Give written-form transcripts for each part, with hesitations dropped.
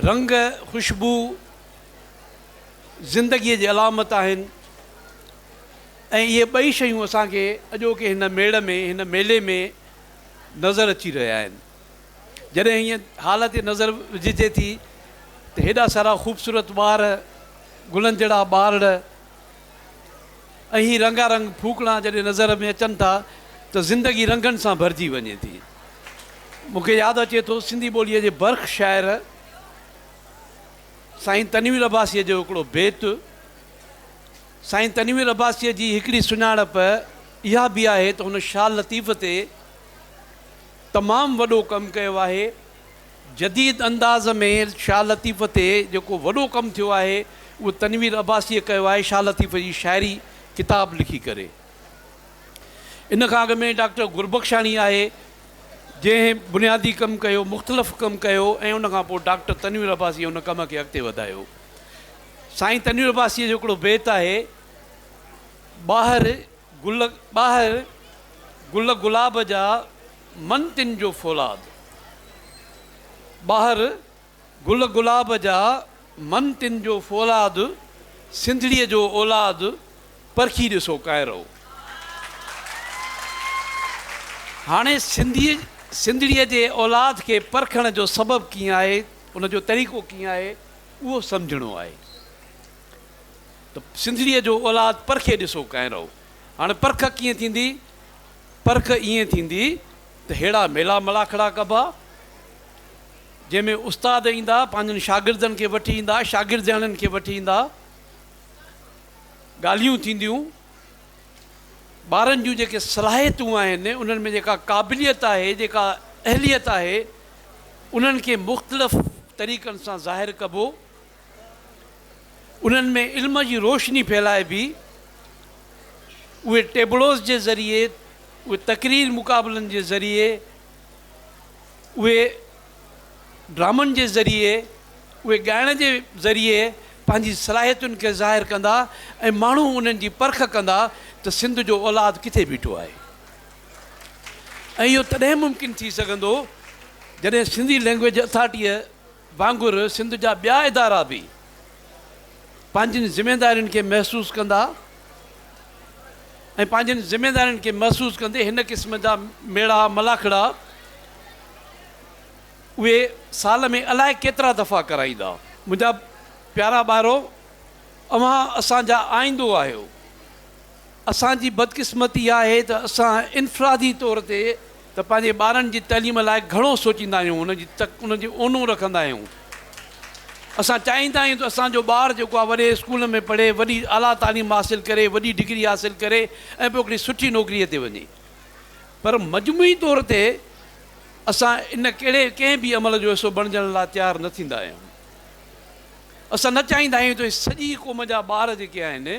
रंग खुशबू ज़िंदगीअ जी अलामत आहिनि ऐं इहे ॿई शयूं असांखे अॼोके हिन मेड़ में हिन मेले में नज़र अची रहिया आहिनि। जॾहिं हीअं हालति नज़र विझिजे थी त हेॾा सारा ख़ूबसूरत ॿार गुलनि जहिड़ा ॿार ऐं ही रंगारंग फूकणा जॾहिं नज़र में अचनि था त ज़िंदगी रंगनि सां भरिजी वञे थी। मूंखे यादि अचे थो सिंधी ॿोलीअ जे बर्ख शाइर साईं तनवीर अब्बासीअ जो हिकिड़ो बेत। साईं तनवीर अब्बासीअ जी हिकिड़ी सुञाणप इहा बि आहे त हुन शाह लतीफ़ ते तमामु वॾो कमु कयो आहे। जदीद अंदाज़ में शाह लतीफ़ ते जेको वॾो कमु थियो आहे उहो तनवीर अब्बासीअ कयो आहे, शाह लतीफ़ जी शाइरी किताब लिखी करे। इन खां अॻु में डॉक्टर गुरबख्शानी आहे जंहिं बुनियादी कमु कयो, मुख़्तलिफ़ कमु कयो ऐं उन खां पोइ डॉक्टर तनवीर अब्बासीअ उन कम खे अॻिते वधायो। साईं तनवीर अब्बासीअ जो हिकिड़ो बेत आहे, ॿाहिरि गुल गुलाब जा मन तिन जो फौलाद, ॿाहिरि गुल गुलाब जा मन तिन जो फौलाद, सिंधड़ीअ जो औलाद परखी ॾिसो काइरो। हाणे सिंधड़ीअ जे औलाद खे परखण जो सबबु कीअं आहे, उनजो तरीक़ो कीअं आहे, उहो सम्झणो आहे। त सिंधड़ीअ जो औलाद परखे ॾिसो काइरो। हाणे परख कीअं थींदी? परख ईअं थींदी त अहिड़ा मेला मलाखड़ा कबा जंहिंमें उस्ताद ईंदा, पंहिंजनि शागिर्दनि खे वठी ईंदा, शागिर्दनि खे वठी ईंदा, ॻाल्हियूं थींदियूं, ॿारनि जूं जेके सलाहियतूं आहिनि उन्हनि में जेका क़ाबिलियत आहे, जेका अहलियत आहे, उन्हनि खे मुख़्तलिफ़ तरीक़नि सां ज़ाहिर कबो। उन्हनि में इल्म जी रोशनी फैलाइबी। उहे टेबलोज़ जे ज़रिए, उहे तक़रीर मुक़ाबलनि जे ज़रिए, उहे ड्रामनि जे ज़रिए, उहे ॻाइण जे ज़रिए पंहिंजी सलाहियतुनि खे ज़ाहिर कंदा ऐं माण्हू उन्हनि जी परख कंदा त सिंध जो औलाद किथे बीठो आहे। ऐं इहो तॾहिं मुमकिन थी सघंदो जॾहिं सिंधी लैंग्वेज अथॉरिटीअ वांगुरु सिंध जा ॿिया इदारा बि पंहिंजनि ज़िमेदारियुनि खे महसूसु कंदा ऐं पंहिंजनि ज़िमेदारियुनि खे महसूसु कंदे हिन क़िस्म जा मेड़ा मलाखड़ा उहे साल में अलाए केतिरा दफ़ा कराईंदा। मुंहिंजा प्यारा ॿारो, अव्हां असांजा आईंदो आहियो। असांजी बदकिस्मती आहे त असां इनफ़रादी तौर ते त पंहिंजे ॿारनि जी तइलीम लाइ घणो सोचींदा आहियूं, उनजी ओनू रखंदा आहियूं। असां चाहींदा आहियूं त असांजो ॿारु जेको आहे वॾे स्कूल में पढ़े, वॾी आला तालीम हासिलु करे, वॾी डिग्री हासिलु करे ऐं पोइ हिकिड़ी सुठी नौकिरीअ ते वञे। पर मजमूई तौर ते असां इन कंहिं बि अमल जो हिसो बणिजण लाइ तयारु न थींदा आहियूं। असां न चाहींदा आहियूं त सॼी क़ौम जा ॿार जेके आहिनि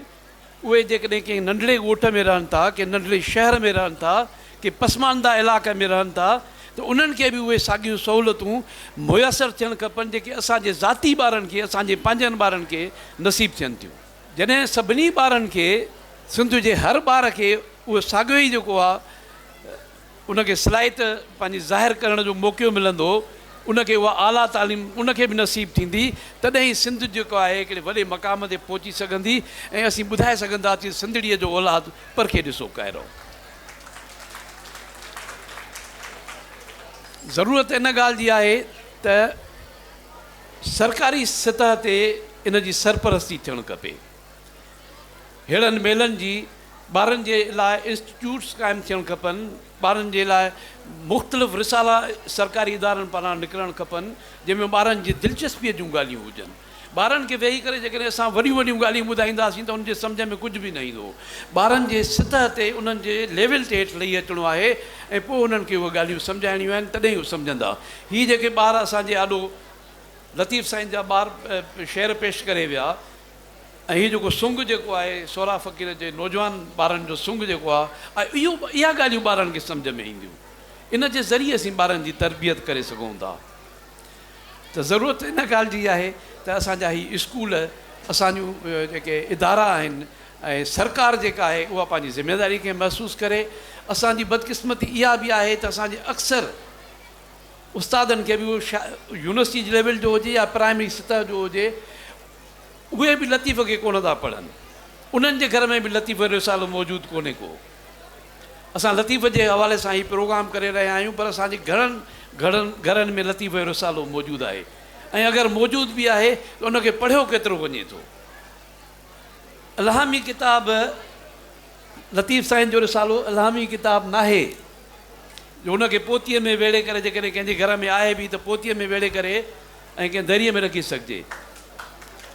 उहे जेकॾहिं कंहिं नंढड़े ॻोठ में रहनि था, कंहिं नंढड़े शहर में रहनि था, कंहिं पसमानदा इलाइक़े में रहनि था, त उन्हनि खे बि उहे साॻियूं सहूलियतूं मुयसरु थियणु खपनि जेके असांजे ज़ाती ॿारनि खे, असांजे पंहिंजनि ॿारनि खे नसीबु थियनि थियूं। जॾहिं सभिनी ॿारनि खे, सिंध जे हर ॿार खे उहो साॻियो ई जेको आहे उनखे सलाहियत पंहिंजी ज़ाहिर करण जो मौक़ो मिलंदो, उनखे उहा आला तालीम उनखे बि नसीबु थींदी, तॾहिं ई सिंध जेको आहे हिकिड़े वॾे मक़ाम ते पहुची सघंदी ऐं असीं ॿुधाए सघंदासीं सिंधड़ीअ जो औलाद परखे ॾिसो काइरो। ज़रूरत इन ॻाल्हि जी आहे त सरकारी सतह ते इन जी सरपरस्ती थियणु खपे। अहिड़नि मेलनि जी ॿारनि जे लाइ इंस्टीट्यूट्स क़ाइमु थियणु खपनि, ॿारनि जे लाइ मुख़्तलिफ़ रिसाला सरकारी इदारनि पारां निकिरणु खपनि जंहिंमें ॿारनि जी दिलचस्पीअ जूं ॻाल्हियूं हुजनि। ॿारनि खे वेही करे जेकॾहिं असां वॾियूं वॾियूं ॻाल्हियूं ॿुधाईंदासीं त उनजे सम्झ में कुझु बि न ईंदो। ॿारनि जे सतह ते उन्हनि जे लेवल ते हेठि लही अचिणो आहे ऐं पोइ उन्हनि खे उहे ॻाल्हियूं सम्झाइणियूं आहिनि, तॾहिं उहे सम्झंदा। हीअ जेके ॿार असांजे आॾो लतीफ़ साईं जा ॿार शेर पेश करे विया ऐं हीअ जेको सुंग जेको आहे सोरा फ़क़ीर जे नौजवान ॿारनि जो सुंग जेको आहे इहा ॻाल्हियूं ॿारनि खे सम्झ में ईंदियूं। इन जे ज़रिए असीं ॿारनि जी तरबियत करे सघूं था। त ज़रूरत इन ॻाल्हि जी आहे त असांजा हीअ स्कूल, असांजूं जेके इदारा आहिनि ऐं सरकार जेका आहे उहा पंहिंजी ज़िमेदारी खे महसूसु करे। असांजी बदकिस्मती इहा बि आहे त असांजे अक्सर उस्तादनि खे बि उहो यूनिवर्सिटी लेवल जो हुजे या प्राइमरी सतह जो हुजे, उहे बि लतीफ़ खे कोन था पढ़नि। उन्हनि जे घर में बि लतीफ़ जो रिसालो मौजूदु कोन्हे को। असां लतीफ़ जे हवाले सां ही प्रोग्राम करे रहिया आहियूं, पर असांजे घरनि में लतीफ़ जो रिसालो मौजूदु आहे। ऐं अगरि मौजूदु बि आहे त उनखे पढ़ियो केतिरो वञे थो। इल्हामी किताब लतीफ़ साईं जो रिसालो इल्हामी किताब नाहे जो उनखे पोतीअ में वेड़े करे, जेकॾहिं कंहिंजे घर में आहे बि त पोतीअ में वेड़े करे ऐं कंहिं दरीअ में रखी सघिजे।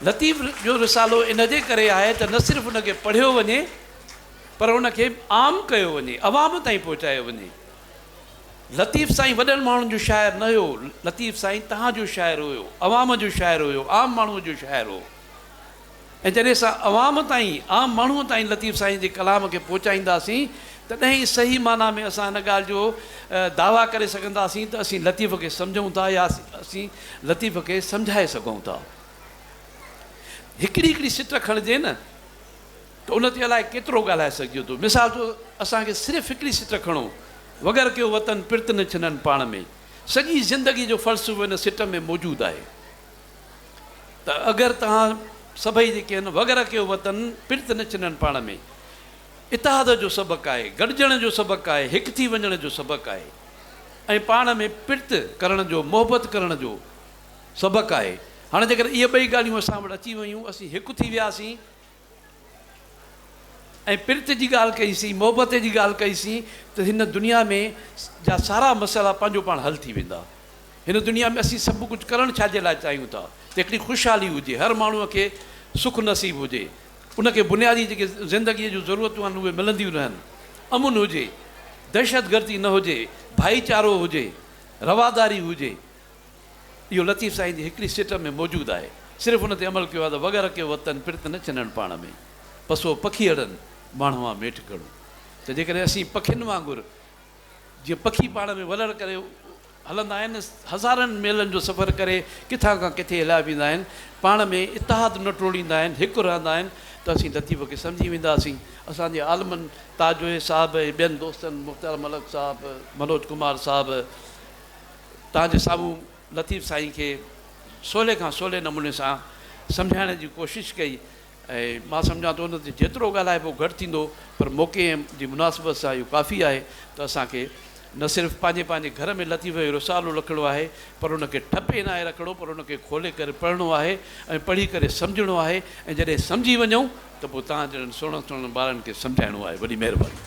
लतीफ़ जो रिसालो इन जे करे आहे त न सिर्फ़ु उनखे पढ़ियो वञे, पर उनखे आम कयो वञे, अवाम ताईं पहुचायो वञे। लतीफ़ साईं वॾनि माण्हुनि जो शाइर न हुयो, लतीफ़ साईं तव्हांजो शाइर हुयो, अवाम जो शाइर हुयो, आम माण्हूअ जो शाइर हो। ऐं जॾहिं असां अवाम ताईं, आम माण्हूअ ताईं लतीफ़ साईं जे कलाम खे पहुचाईंदासीं, तॾहिं सही माना में असां हिन ॻाल्हि जो दावा करे सघंदासीं त असीं लतीफ़ खे सम्झूं था या असीं लतीफ़ खे सम्झाए सघूं था। हिकिड़ी सिट खणिजे न त उन ते अलाए केतिरो ॻाल्हाए सघिजे थो। मिसाल जो असांखे सिर्फ़ु हिकिड़ी सिट खणो, वग़ैरह कयो वतन पिर्त न छिननि पाण में, सॼी ज़िंदगी जो फ़लसफ़ो हिन सिट में मौजूदु आहे। त अगरि तव्हां सभई जेके आहिनि वग़ैरह कयो वतन पिर्त न छिननि पाण में, इतिहाद जो सबक़ु आहे, गॾिजण जो सबक़ु आहे, हिकु थी वञण जो सबक़ु आहे, ऐं पाण में पिर्त करण जो, मोहबत करण जो सबक़ु आहे। हाणे जेकर इहे ॿई ॻाल्हियूं असां वटि अची वयूं, असीं हिकु थी वियासीं ऐं पिर्त जी ॻाल्हि कईसीं, मोहबत जी ॻाल्हि कईसीं, त हिन दुनिया में जा सारा मसइला पंहिंजो पाण हल थी वेंदा। हिन दुनिया में असीं सभु कुझु करणु छाजे लाइ चाहियूं था त हिकिड़ी ख़ुशहाली हुजे, हर माण्हूअ खे सुख नसीब हुजे, उनखे बुनियादी जेके ज़िंदगीअ जूं ज़रूरतूं आहिनि उहे मिलंदियूं रहनि, अमुन हुजे, दहशतगर्दी न हुजे, भाईचारो हुजे, रवादारी हुजे। इहो लतीफ़ साईं जी हिकिड़ी सिट में मौजूदु आहे। सिर्फ़ु उन ते अमल कयो आहे त वग़ैरह कयो वतन पिर्त न छिननि पाण में, पसो पखी अड़नि माण्हूअ मेठ करणो। त जेकॾहिं असीं पखियुनि वांगुरु जीअं पखी पाण में वलड़ करे हलंदा आहिनि, हज़ारनि मेलनि जो सफ़र करे किथां खां किथे हलिया वेंदा आहिनि, पाण में इतिहाद न टोड़ींदा आहिनि, हिकु रहंदा आहिनि, त असीं लतीफ़ खे सम्झी वेंदासीं। असांजे आलमनि ताजोए साहिब ऐं ॿियनि दोस्तनि, मुख़्तार मलक साहिबु, मनोज कुमार साहिबु, तव्हांजे साम्हूं लतीफ़ साईं खे सवले खां सवले नमूने सां सम्झाइण जी कोशिशि कई। ऐं मां सम्झां थो उन ते जेतिरो ॻाल्हाइबो घटि थींदो, पर मौक़े जी मुनासिबत सां इहो काफ़ी आहे त असांखे न सिर्फ़ु पंहिंजे घर में लतीफ़ जो रिसालो लिखिणो आहे, पर उनखे ठपे न आहे रखिणो, पर उनखे खोले करे पढ़णो आहे ऐं पढ़ी करे सम्झणो आहे। ऐं जॾहिं सम्झी वञूं त पोइ तव्हां जहिड़नि सुहिणनि ॿारनि खे सम्झाइणो आहे। वॾी महिरबानी।